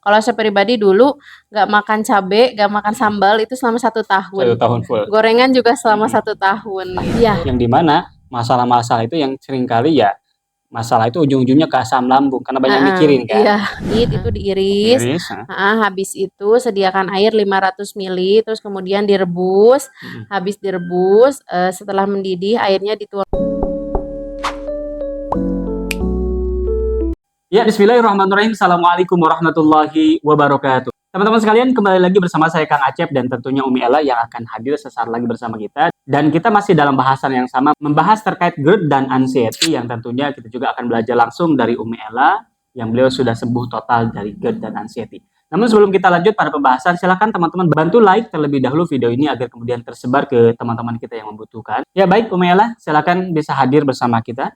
Kalau saya pribadi dulu nggak makan cabe, nggak makan sambal itu selama 1 tahun. 1 tahun full. Gorengan juga selama 1 tahun. Iya. Yang dimana masalah-masalah itu yang seringkali ya masalah itu ujung-ujungnya ke asam lambung karena banyak mikirin kan. Iya, itu diiris. Iris. Habis itu sediakan air 500 ml, terus kemudian direbus. Habis direbus, setelah mendidih airnya dituang. Ya, bismillahirrahmanirrahim. Assalamualaikum warahmatullahi wabarakatuh. Teman-teman sekalian, kembali lagi bersama saya Kang Acep dan tentunya Umi Ella yang akan hadir sesaat lagi bersama kita. Dan kita masih dalam bahasan yang sama, membahas terkait GERD dan anxiety yang tentunya kita juga akan belajar langsung dari Umi Ella yang beliau sudah sembuh total dari GERD dan anxiety. Namun sebelum kita lanjut pada pembahasan, silakan teman-teman bantu like terlebih dahulu video ini agar kemudian tersebar ke teman-teman kita yang membutuhkan. Ya baik, Umi Ella, silakan bisa hadir bersama kita.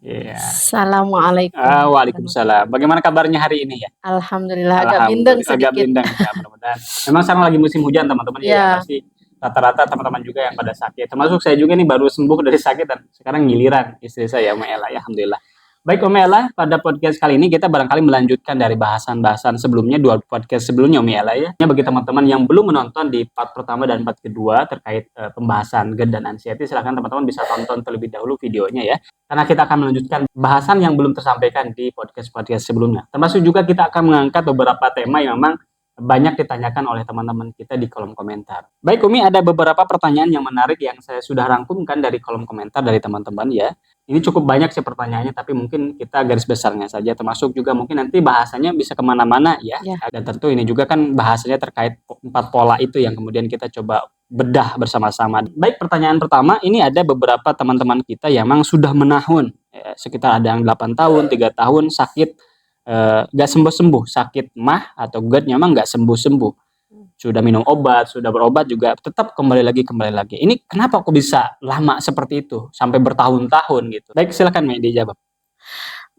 Yeah. Assalamualaikum. Waalaikumsalam. Bagaimana kabarnya hari ini ya? Alhamdulillah, agak bindeng sedikit. Agak bindeng ya, mudah-mudahan. Memang sekarang lagi musim hujan teman-teman ya, pasti rata-rata teman-teman juga yang pada sakit. Termasuk saya juga nih baru sembuh dari sakit dan sekarang giliran istri saya Umi Ella ya, alhamdulillah. Baik Umi Ella, pada podcast kali ini kita barangkali melanjutkan dari bahasan-bahasan sebelumnya, 2 podcast sebelumnya Umi Ella ya. Bagi teman-teman yang belum menonton di part pertama dan part kedua terkait pembahasan GERD dan anxiety, silakan teman-teman bisa tonton terlebih dahulu videonya ya. Karena kita akan melanjutkan bahasan yang belum tersampaikan di podcast-podcast sebelumnya. Termasuk juga kita akan mengangkat beberapa tema yang memang banyak ditanyakan oleh teman-teman kita di kolom komentar. Baik Umi, ada beberapa pertanyaan yang menarik yang saya sudah rangkumkan dari kolom komentar dari teman-teman ya. Ini cukup banyak sih pertanyaannya, tapi mungkin kita garis besarnya saja, termasuk juga mungkin nanti bahasanya bisa kemana-mana ya. Dan tentu ini juga kan bahasanya terkait 4 pola itu yang kemudian kita coba bedah bersama-sama. Baik, pertanyaan pertama, ini ada beberapa teman-teman kita yang memang sudah menahun, ya, sekitar ada yang 8 tahun, 3 tahun sakit, gak sembuh-sembuh, sakit MAH atau GERD memang gak sembuh-sembuh. Sudah minum obat, sudah berobat juga tetap kembali lagi. Ini kenapa kok bisa lama seperti itu sampai bertahun-tahun gitu? Baik, silakan Mei dijawab.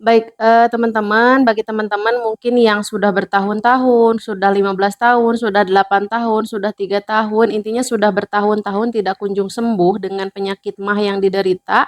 Baik, teman-teman, bagi teman-teman mungkin yang sudah bertahun-tahun, sudah 15 tahun, sudah 8 tahun, sudah 3 tahun, intinya sudah bertahun-tahun tidak kunjung sembuh dengan penyakit MAH yang diderita.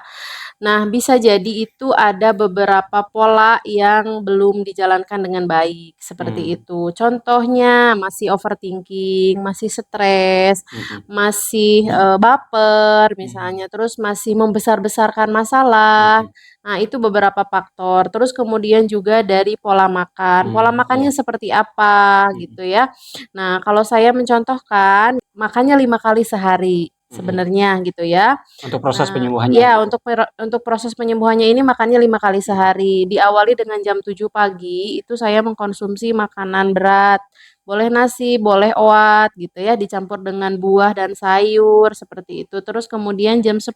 Nah, bisa jadi itu ada beberapa pola yang belum dijalankan dengan baik, seperti itu. Contohnya masih overthinking, masih stres, masih baper misalnya, terus masih membesar-besarkan masalah. Nah, itu beberapa faktor. Terus kemudian juga dari pola makan. Pola makannya seperti apa gitu ya. Nah, kalau saya mencontohkan, makannya 5 kali sehari sebenarnya gitu ya. Untuk proses penyembuhannya. Ya, untuk proses penyembuhannya ini makannya 5 kali sehari. Diawali dengan jam 7 pagi, itu saya mengkonsumsi makanan berat. Boleh nasi, boleh oat gitu ya, dicampur dengan buah dan sayur seperti itu. Terus kemudian jam 10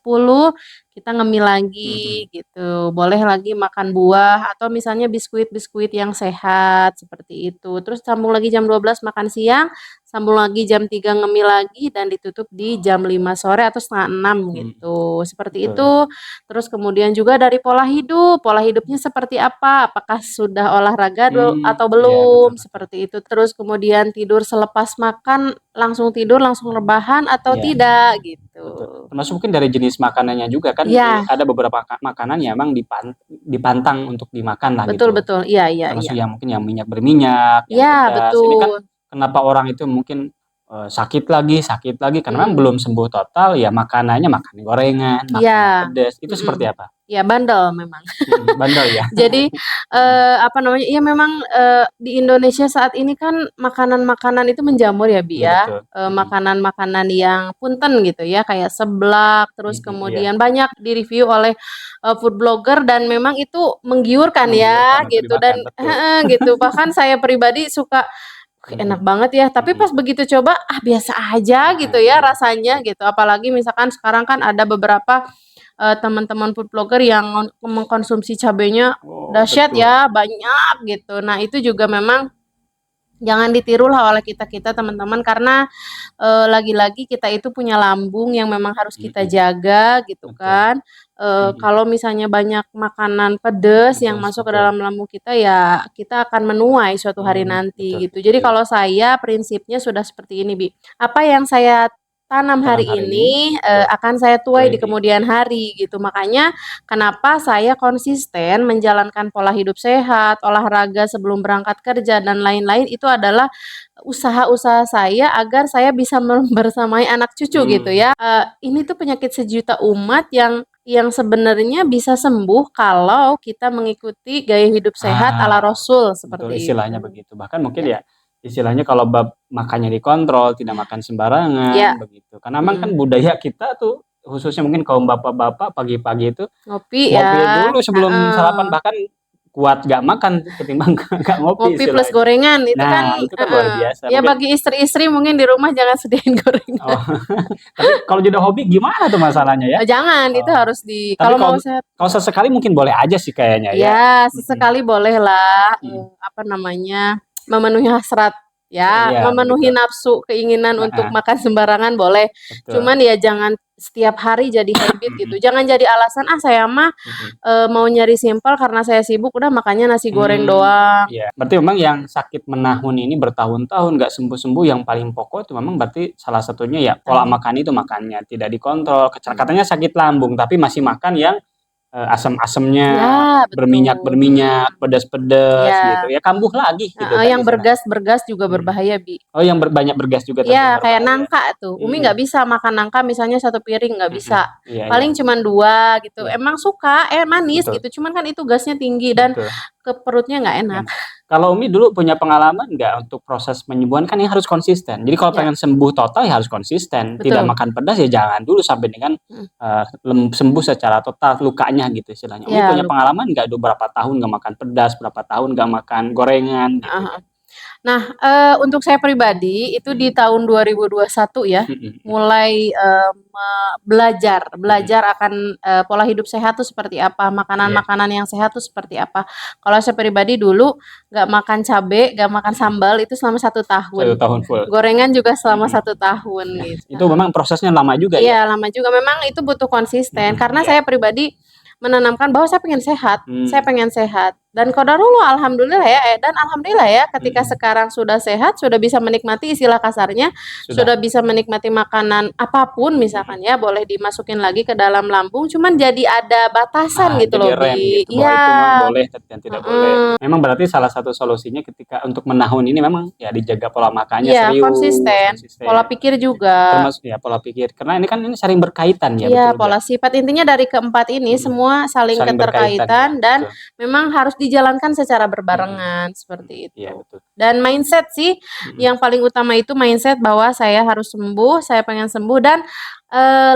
kita ngemil lagi gitu. Boleh lagi makan buah atau misalnya biskuit-biskuit yang sehat seperti itu. Terus sambung lagi jam 12 makan siang, sambung lagi jam 3 ngemil lagi dan ditutup di jam 5 sore atau setengah 6 gitu. Seperti itu. Terus kemudian juga dari pola hidup. Pola hidupnya seperti apa? Apakah sudah olahraga atau belum? Seperti itu. Terus kemudian tidur selepas makan, langsung tidur, langsung rebahan atau tidak gitu. Termasuk mungkin dari jenis makanannya juga kan, ada beberapa makanan yang memang dipantang untuk dimakan lah gitu. Betul, iya. Termasuk yang mungkin yang minyak berminyak, yang pedas. betul. Ini kan kenapa orang itu mungkin sakit lagi karena memang belum sembuh total ya, makanannya makan gorengan, makan pedas. Itu seperti apa? Ya bandel memang. Bandel ya. Jadi ya memang di Indonesia saat ini kan makanan-makanan itu menjamur ya Bi ya. Makanan-makanan yang punten gitu ya, kayak seblak, terus kemudian banyak direview oleh food blogger dan memang itu menggiurkan ya gitu dan gitu. Bahkan saya pribadi suka enak banget ya, tapi pas begitu coba biasa aja gitu ya rasanya gitu. Apalagi misalkan sekarang kan ada beberapa teman-teman food blogger yang mengkonsumsi cabenya dahsyat ya, banyak gitu. Nah, itu juga memang jangan ditiru lah oleh kita-kita teman-teman karena lagi-lagi kita itu punya lambung yang memang harus kita jaga gitu kan. Kalau misalnya banyak makanan pedas yang masuk ke dalam lambung kita ya kita akan menuai suatu hari nanti gitu. Jadi kalau saya prinsipnya sudah seperti ini Bi. Apa yang saya tanam Tanam hari hari ini, betul. akan saya tuai Tuai di di kemudian hari gitu. Makanya kenapa saya konsisten menjalankan pola hidup sehat, olahraga sebelum berangkat kerja dan lain-lain itu adalah usaha-usaha saya agar saya bisa membersamai anak cucu gitu ya. Ini tuh penyakit sejuta umat yang sebenarnya bisa sembuh kalau kita mengikuti gaya hidup sehat ala Rasul betul seperti istilahnya itu. begitu. Bahkan mungkin Ya. ya istilahnya kalau bab makannya dikontrol, tidak makan Ya. sembarangan begitu. Karena memang kan budaya kita tuh khususnya mungkin kaum bapak-bapak pagi-pagi itu Ngopi ngopi ya, dulu sebelum sarapan, bahkan kuat gak makan ketimbang gak ngopi ngopi plus istilahnya. gorengan itu kan Nah, itu kan luar biasa ya mungkin. bagi istri-istri mungkin di rumah jangan sediain gorengan. Oh, tapi kalau jadi hobi gimana tuh masalahnya ya? Jangan, itu Oh, harus tapi kalau mau kalau sehat kalau sesekali mungkin boleh aja sih kayaknya ya? ya Mhm, sesekali bolehlah, mhm. apa namanya, memenuhi hasrat, ya Iya begitu, memenuhi nafsu, keinginan untuk heeh, makan sembarangan boleh. betul, Cuman ya jangan setiap hari jadi habit gitu, mhm, jangan jadi alasan, "Ah saya mah, mhm. mau nyari simpel karena saya sibuk udah makannya nasi goreng Mmm, doang." iya. Berarti memang yang sakit menahun ini bertahun-tahun nggak sembuh-sembuh yang paling pokok itu memang berarti salah satunya ya pola Tadi. makan itu, makannya tidak dikontrol, Mhm. katanya sakit lambung tapi masih makan yang, asam-asamnya, Ya betul, berminyak-berminyak, pedas-pedas gitu, iya. ya kambuh lagi gitu Heeh, kan yang istilahnya. bergas-bergas juga Mhm. berbahaya, Bi. Oh yang banyak bergas juga tentunya Iya, kayak berbahaya. nangka tuh, Umi Mmm, nggak bisa makan nangka misalnya 1 piring, nggak mhm, bisa. iya iya, Paling cuman 2 gitu, iya, emang suka, manis betul gitu, cuman kan itu gasnya tinggi dan betul. ke perutnya nggak enak. Enak. Kalau Umi dulu punya pengalaman nggak untuk proses penyembuhan kan ini harus konsisten. Jadi kalau Ya, pengen sembuh total ya harus konsisten, tidak betul, makan pedas ya jangan dulu sampai dengan, mhm, sembuh secara total lukanya gitu istilahnya. Umi iya, punya pengalaman nggak udah berapa tahun nggak makan pedas, berapa tahun nggak makan gorengan gitu heeh ya? heeh. Nah, untuk saya pribadi itu di Mhm, tahun 2021 ya, mhm mhm, mulai, belajar mhm, belajar akan, pola hidup sehat tuh seperti apa, iya, makanan-makanan yang sehat tuh seperti apa. Kalau saya pribadi dulu nggak makan cabe, nggak makan mhm, sambal itu selama 1 1 tahun. tahun full, Gorengan juga selama mhm. 1 tahun Nah gitu, itu memang prosesnya lama juga ya? iya, lama juga. Memang itu butuh konsisten, Mhm, karena iya, saya pribadi menanamkan bahwa saya mmm, pengen sehat. Dan qadarullah alhamdulillah ya, dan alhamdulillah ya ketika mhm, sekarang sudah sehat, sudah bisa menikmati istilah kasarnya, sudah, sudah bisa menikmati makanan apapun mhm. misalkan ya, boleh dimasukin lagi ke dalam lambung, cuman jadi ada batasan gitu Jadi loh, rem Bi. gitu, bahwa itu memang Iya, boleh dan tidak boleh. heeh. Memang berarti salah satu solusinya ketika untuk menahun ini memang ya dijaga pola makannya Iya, serius, konsisten, pola konsisten, pikir juga. termasuk ya pola pikir. Karena ini kan ini saling berkaitan ya, Iya, betul pola nggak? sifat intinya dari keempat ini Mhm, semua saling saling berkaitan ya, keterkaitan dan betul. memang harus dijalankan secara Mhm, berbarengan mhm, seperti iya itu. betul. Dan mindset sih Mhm, yang paling utama itu mindset bahwa saya harus sembuh, saya pengen sembuh dan,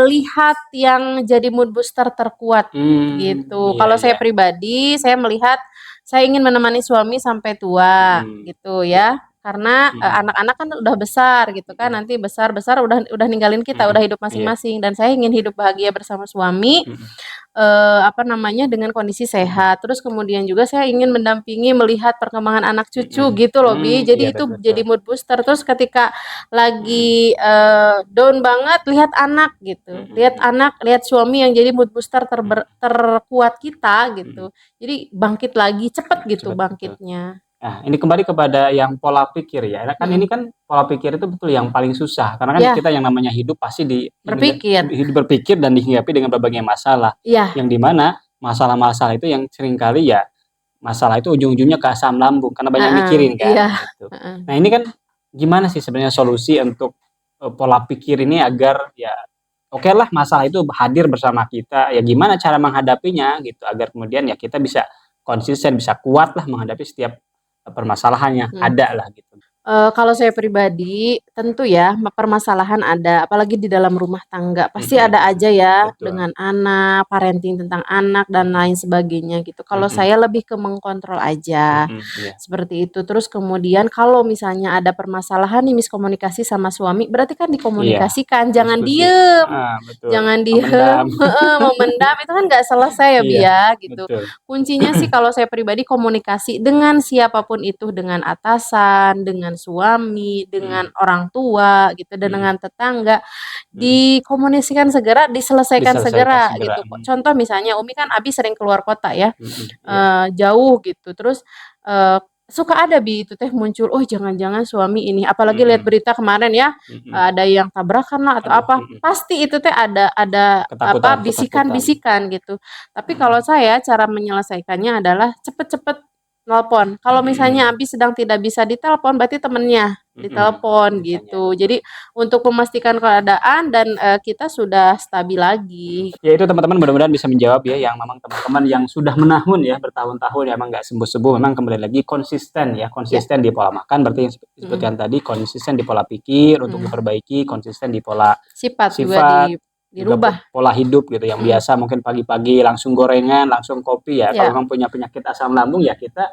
lihat yang jadi mood booster terkuat gitu. iya Kalau iya, saya pribadi, saya melihat saya ingin menemani suami sampai tua mhm, gitu ya. Karena, mhm, anak-anak kan udah besar gitu kan, mhm, nanti besar-besar udah ninggalin kita, udah mhm, hidup iya, masing-masing dan saya ingin hidup bahagia bersama suami, mhm, apa namanya, dengan kondisi mhm, sehat. Terus kemudian juga saya ingin mendampingi melihat perkembangan anak cucu mhm, gitu loh, Bi. iya Jadi itu betul betul, jadi mood booster. Terus ketika mhm, lagi, down banget, lihat anak gitu, mhm lihat mhm, anak, lihat suami yang jadi mood booster mhm, terkuat kita mhm, gitu. Jadi bangkit lagi, cepet gitu cepet, betul. bangkitnya. Nah, ini kembali kepada yang pola pikir ya. Kan ini Mhm. kan pola pikir itu betul yang paling susah karena kan Iya, kita yang namanya hidup pasti berpikir. hidup berpikir dan dihinggapi dengan berbagai masalah. Iya, Yang di mana masalah-masalah itu yang seringkali ya masalah itu ujung-ujungnya ke asam lambung karena banyak heeh, mikirin kan iya, gitu. heeh. Nah, ini kan gimana sih sebenarnya solusi untuk pola pikir ini agar ya oke lah masalah itu hadir bersama kita, ya gimana cara menghadapinya gitu agar kemudian ya kita bisa konsisten, bisa kuat lah menghadapi setiap permasalahan yang Mhm. ada lah gitu. Kalau saya pribadi, tentu ya permasalahan ada, apalagi di dalam rumah tangga, pasti Mhm ada mhm. aja ya Betul. dengan anak, parenting tentang anak dan Mhm lain sebagainya gitu. Kalau mhm saya lebih ke mengkontrol aja, mhm, iya. seperti itu. Terus kemudian kalau misalnya ada permasalahan nih miskomunikasi sama suami, berarti kan Iya, dikomunikasikan, jangan diskusi. diem. Heeh, betul. Jangan diem Memendam. heeh, memendam itu kan nggak selesai ya, Bi, Iya, ya, gitu. betul. Kuncinya sih kalau saya pribadi komunikasi dengan siapapun itu, dengan atasan, dengan suami, dengan Mhm orang tua gitu, dan mhm dengan tetangga, mhm. dikomunikasikan segera, diselesaikan Diselesaikan segera segera. gitu. Contoh misalnya Umi kan Abi sering keluar kota ya, Mhm, iya. jauh gitu, terus, Suka ada Bi, itu teh muncul, "Oh jangan-jangan suami ini," apalagi lihat Mhm, berita kemarin ya, mhm. ada yang tabrakan lah atau Aduh, apa, mhm. pasti itu teh ada apa, Ketakutan ketakutan. bisikan-bisikan gitu. Tapi kalau Mhm, saya cara menyelesaikannya adalah cepet-cepet nelpon. Kalau misalnya mhm, habis sedang tidak bisa ditelepon, berarti temennya mhm. ditelepon Biasanya gitu. betul. Jadi untuk memastikan keadaan dan, kita sudah stabil Mhm. lagi. Ya itu teman-teman mudah-mudahan bisa menjawab ya yang memang teman-teman yang sudah menahun ya bertahun-tahun ya emang nggak sembuh-sembuh memang kembali lagi konsisten ya Ya, konsisten di pola makan berarti yang seperti mhm yang tadi konsisten di pola pikir untuk mhm. diperbaiki konsisten di pola Sifat juga sifat juga dirubah, pola hidup gitu yang mhm, biasa mungkin pagi-pagi langsung gorengan langsung kopi ya kalau ya, memang punya penyakit asam lambung ya kita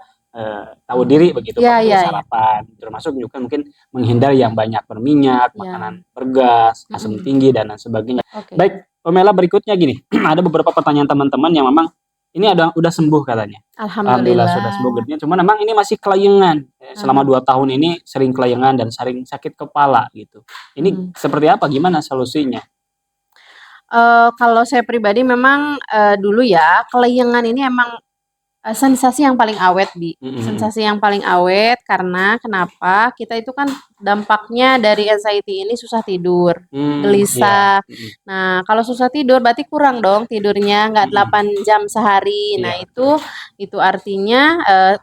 tahu diri begitu ya perlu ya ya, sarapan termasuk juga mungkin menghindari yang banyak berminyak ya, makanan bergas asam mhm, tinggi dan lain sebagainya. oke, Baik, Pamela berikutnya gini, ada beberapa pertanyaan teman-teman yang memang ini ada udah sembuh katanya. Alhamdulillah sudah sembuh alhamdulillah, GERD-nya, cuman memang ini masih kelayangan. Selama ah 2 tahun ini sering kelayangan dan sering sakit kepala gitu. Ini mhm. seperti apa? Gimana solusinya? Kalau saya pribadi memang, dulu ya, kelayangan ini emang, sensasi yang paling awet, Bi. Mhm mhm. Sensasi yang paling awet karena kenapa, kita itu kan dampaknya dari anxiety ini susah tidur, Iya, gelisah. mhm Nah, kalau susah tidur berarti kurang dong tidurnya, nggak mhm. 8 jam sehari. Iya Nah, betul. itu artinya,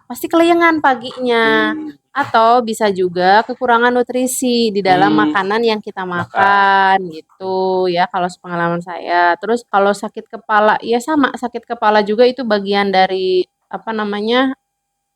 pasti kelayangan paginya. Mmm, Atau bisa juga kekurangan nutrisi di dalam mmm, makanan yang kita makan. makan gitu ya kalau sepengalaman saya. Terus kalau sakit kepala, ya sama sakit kepala juga itu bagian dari apa namanya,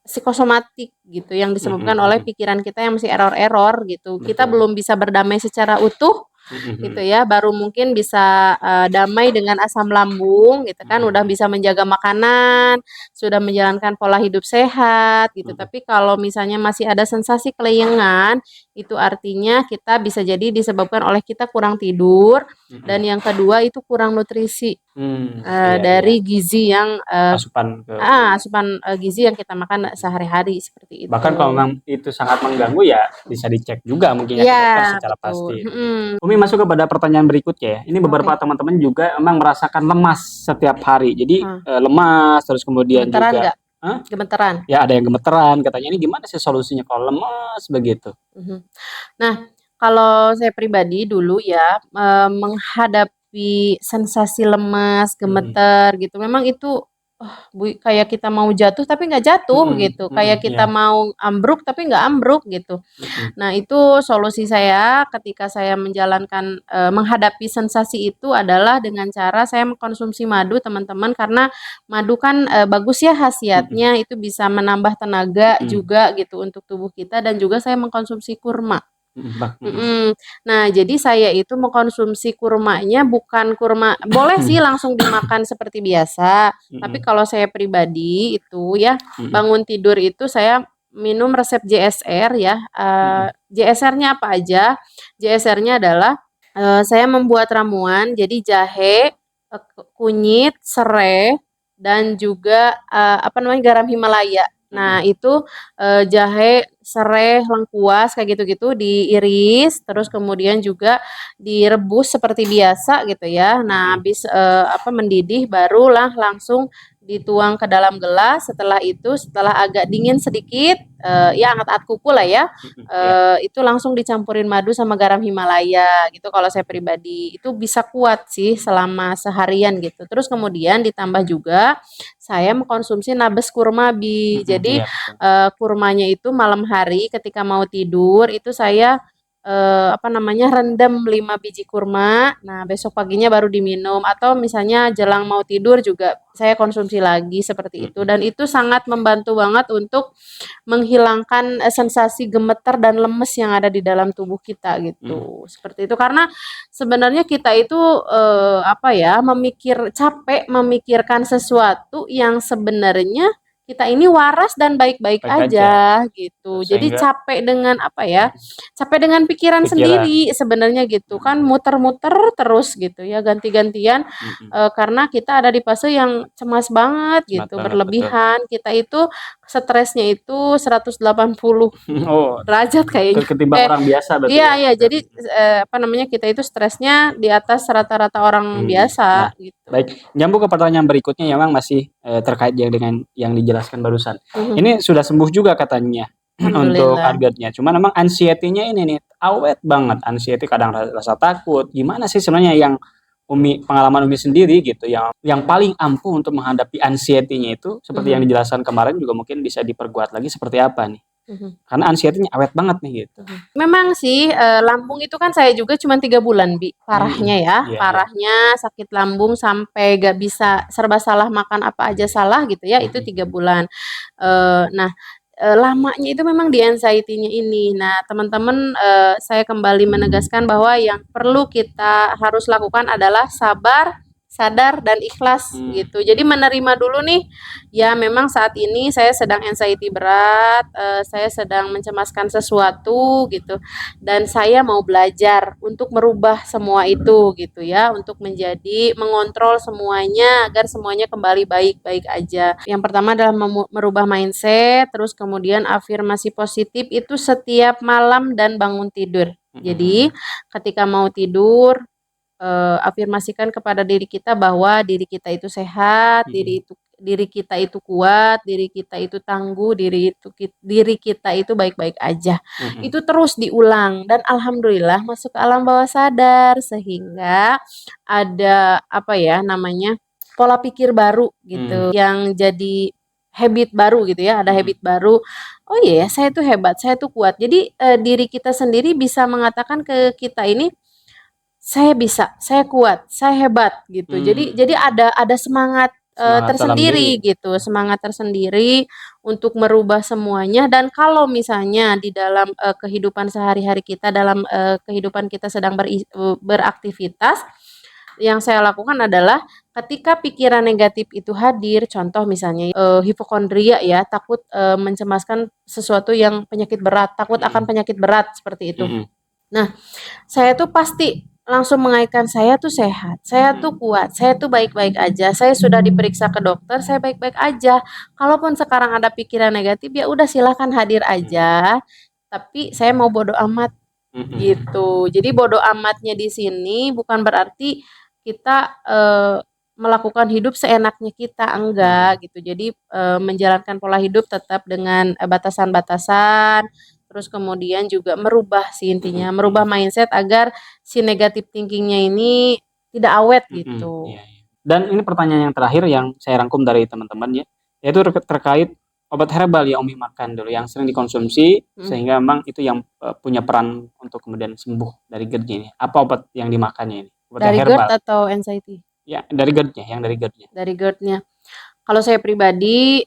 psikosomatik gitu yang Mhm disebabkan oleh mhm. pikiran kita yang masih error-error gitu. Kita Betul. belum bisa berdamai secara utuh Mhm gitu mhm. ya, baru mungkin bisa, damai dengan asam lambung gitu kan, Mhm udah mhm. bisa menjaga makanan, sudah menjalankan pola hidup sehat gitu. Mhm. Tapi kalau misalnya masih ada sensasi kelayangan, itu artinya kita bisa jadi disebabkan oleh kita kurang tidur dan Mhm. yang kedua itu kurang nutrisi, Iya iya. dari gizi yang, Asupan ke asupan, gizi yang kita makan sehari-hari seperti bahkan kalau itu. memang itu sangat mengganggu ya bisa dicek juga mungkin ya ke Iya, dokter secara betul, pasti begitu. mhm, Umi masuk kepada pertanyaan berikutnya ya. Ini beberapa oke, teman-teman juga emang merasakan lemas setiap hari. Jadi, heeh, lemas terus kemudian gemeteran juga nggak? Gemeteran? ya ada yang gemeteran katanya ini gimana sih solusinya kalau lemas begitu? Mhm. Nah, kalau saya pribadi dulu ya, menghadapi sensasi lemas, Mhm, gemeter gitu, memang itu, kayak kita mau jatuh tapi nggak jatuh mhm gitu, mhm, kayak iya, kita mau ambruk tapi nggak ambruk gitu. mhm Nah, itu solusi saya ketika saya menjalankan, menghadapi sensasi itu adalah dengan cara saya mengkonsumsi madu teman-teman, karena madu kan, bagus ya mhm khasiatnya, itu bisa menambah tenaga mhm juga gitu untuk tubuh kita dan juga saya mengkonsumsi kurma. mhm, Bak, mhm. Mhm. Nah, jadi saya itu mengkonsumsi kurmanya bukan kurma boleh sih langsung dimakan seperti biasa, tapi Mhm kalau saya pribadi itu ya, mhm bangun tidur itu saya minum resep JSR ya, mhm JSR-nya apa aja, JSR-nya adalah, saya membuat ramuan jadi jahe, kunyit, serai, dan juga, apa namanya, garam Himalaya. mhm Nah itu, jahe, serai, lengkuas, kayak gitu-gitu diiris, terus mhm kemudian juga direbus seperti biasa gitu ya. Nah mhm habis, mendidih barulah langsung dituang ke dalam gelas, setelah itu setelah agak dingin sedikit, ya anget-anget kuku lah ya, mhm, iya, itu langsung dicampurin madu sama garam Himalaya gitu kalau saya pribadi. Itu bisa kuat sih selama seharian gitu. Terus kemudian ditambah juga saya mengkonsumsi nabes kurma, Bi. mhm, Jadi, iya betul, kurmanya itu malam hari ketika mau tidur itu saya, apa namanya, rendam 5 biji kurma, nah besok paginya baru diminum atau misalnya jelang mau tidur juga saya konsumsi lagi seperti itu mhm dan itu sangat membantu banget untuk menghilangkan, sensasi gemeter dan lemes yang ada di dalam tubuh kita mhm gitu, seperti itu. Karena sebenarnya kita itu, apa ya, capek memikirkan sesuatu yang sebenarnya kita ini waras dan baik-baik baik aja, aja gitu. Jadi sehingga capek dengan apa ya, mhm, capek dengan pikiran pikiran, sendiri sebenarnya gitu kan, mhm muter-muter terus gitu ya, ganti-gantian, mhm, karena kita ada di fase yang cemas banget smart gitu, banget, betul. berlebihan. Kita itu stresnya itu 180 Oh, derajat kayaknya. ketimbang orang biasa berarti Iya ya? iya, jadi, apa namanya, kita itu stresnya di atas rata-rata orang Mhm, nah, biasa gitu. baik, nyambung ke pertanyaan berikutnya yang memang masih terkait dengan yang dijelaskan barusan. Ini sudah sembuh juga katanya untuk targetnya. Cuman memang anxiety-nya ini nih awet banget. Anxiety kadang rasa takut. Gimana sih sebenarnya yang pengalaman Umi sendiri gitu yang paling ampuh untuk menghadapi anxiety-nya itu seperti yang dijelaskan kemarin juga mungkin bisa diperkuat lagi seperti apa nih? Karena anxiety-nya awet banget nih gitu. Memang sih lambung itu kan saya juga cuma 3 bulan Bi, parahnya ya, parahnya sakit lambung sampai gak bisa serba salah, makan apa aja salah gitu ya, itu 3 bulan. Nah, lamanya itu memang di anxiety-nya ini. Nah, teman-teman, saya kembali menegaskan bahwa yang perlu kita harus lakukan adalah sabar, sadar, dan ikhlas gitu. Jadi menerima dulu nih, ya memang saat ini saya sedang anxiety berat, saya sedang mencemaskan sesuatu gitu, dan saya mau belajar untuk merubah semua itu gitu ya, untuk mengontrol semuanya agar semuanya kembali baik-baik aja. Yang pertama adalah merubah mindset, terus kemudian afirmasi positif itu setiap malam dan bangun tidur. Jadi ketika mau tidur, afirmasikan kepada diri kita bahwa diri kita itu sehat, diri kita itu kuat, diri kita itu tangguh, diri kita itu baik-baik aja. Itu terus diulang dan alhamdulillah masuk ke alam bawah sadar sehingga ada pola pikir baru gitu yang jadi habit baru gitu ya, ada habit baru. Oh iya, saya tuh hebat, saya tuh kuat. Jadi diri kita sendiri bisa mengatakan ke kita ini, saya bisa, saya kuat, saya hebat gitu. Jadi ada semangat tersendiri gitu, semangat tersendiri untuk merubah semuanya. Dan kalau misalnya di dalam kehidupan sehari-hari kita, dalam kehidupan kita sedang beraktivitas, yang saya lakukan adalah ketika pikiran negatif itu hadir, contoh misalnya hipokondria ya, takut mencemaskan sesuatu yang penyakit berat, takut akan penyakit berat seperti itu. Nah, saya tuh pasti langsung mengaitkan saya tuh sehat, saya tuh kuat, saya tuh baik-baik aja, saya sudah diperiksa ke dokter, saya baik-baik aja. Kalaupun sekarang ada pikiran negatif, ya udah silakan hadir aja. Tapi saya mau bodo amat gitu. Jadi bodo amatnya di sini bukan berarti kita melakukan hidup seenaknya kita, enggak gitu. Jadi menjalankan pola hidup tetap dengan batasan-batasan. Terus kemudian juga merubah sih intinya, merubah mindset agar si negatif thinkingnya ini tidak awet gitu. Dan ini pertanyaan yang terakhir yang saya rangkum dari teman-teman ya, yaitu terkait obat herbal yang Umi makan dulu, yang sering dikonsumsi sehingga memang itu yang punya peran untuk kemudian sembuh dari GERD ini. Apa obat yang dimakannya ini? Obat Dari herbal. GERD atau anxiety? Ya, dari GERD-nya, yang dari GERD-nya. Dari GERD-nya. Kalau saya pribadi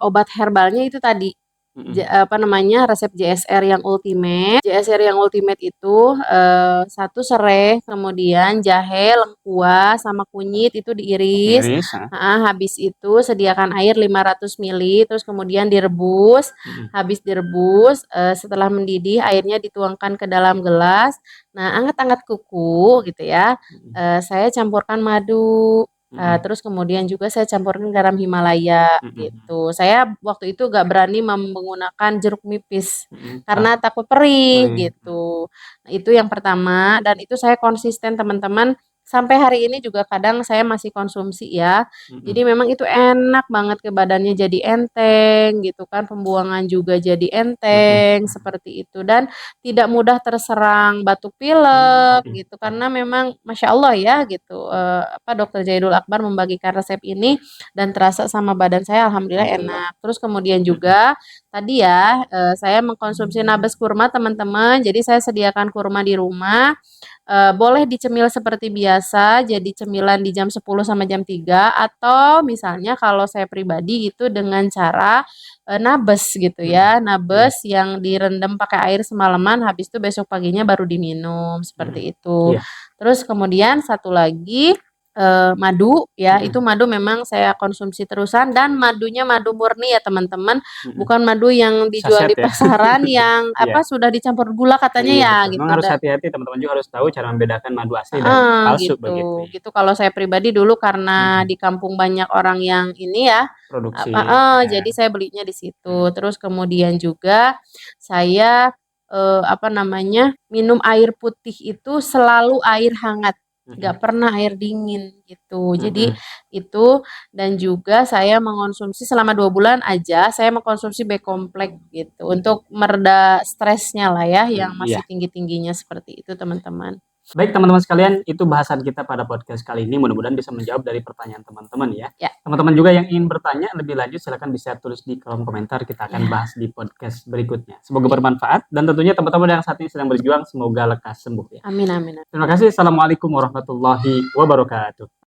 obat herbalnya itu tadi resep JSR yang ultimate. JSR yang ultimate itu 1 serai, kemudian jahe, lengkuas sama kunyit itu diiris. Habis itu sediakan air 500 ml, terus kemudian direbus. Habis direbus, setelah mendidih airnya dituangkan ke dalam gelas. Nah, angkat-angkat kuku gitu ya. Saya campurkan madu. Terus kemudian juga saya campurkan garam Himalaya gitu. Saya waktu itu gak berani menggunakan jeruk nipis karena takut perih gitu. Nah, itu yang pertama, dan itu saya konsisten teman-teman. Sampai hari ini juga kadang saya masih konsumsi ya. Jadi memang itu enak banget ke badannya, jadi enteng gitu kan. Pembuangan juga jadi enteng seperti itu. Dan tidak mudah terserang batuk pilek gitu, karena memang Masya Allah ya gitu, Dokter Jaidul Akbar membagikan resep ini dan terasa sama badan saya alhamdulillah enak. Terus kemudian juga tadi ya saya mengkonsumsi nabes kurma teman-teman, jadi saya sediakan kurma di rumah. Boleh dicemil seperti biasa, jadi cemilan di jam 10 sampai jam 3, atau misalnya kalau saya pribadi itu dengan cara nabes gitu ya, nabes yang direndam pakai air semalaman, habis itu besok paginya baru diminum seperti itu. Terus kemudian satu lagi madu ya, itu madu memang saya konsumsi terusan, dan madunya madu murni ya teman-teman, bukan madu yang dijual di pasaran yang sudah dicampur gula katanya ya gitu. Memang harus hati-hati, teman-teman juga harus tahu cara membedakan madu asli dan palsu begitu. Gitu. Kalau saya pribadi dulu karena di kampung banyak orang yang ini ya produksi. Jadi saya belinya di situ. Terus kemudian juga saya minum air putih itu selalu air hangat. nggak pernah air dingin gitu. Jadi Mhm. itu, dan juga saya mengonsumsi selama 2 bulan aja, saya mengkonsumsi B-kompleks gitu, untuk mereda stresnya lah ya, yang Iya. masih tinggi-tingginya seperti itu teman-teman. Baik teman-teman sekalian, itu bahasan kita pada podcast kali ini. Mudah-mudahan bisa menjawab dari pertanyaan teman-teman ya. Ya, Teman-teman juga yang ingin bertanya lebih lanjut silahkan bisa tulis di kolom komentar. Kita akan ya, bahas di podcast berikutnya. Semoga ya. bermanfaat dan tentunya teman-teman yang saat ini sedang berjuang semoga lekas sembuh ya. Amin, amin. Terima kasih. Assalamualaikum warahmatullahi wabarakatuh.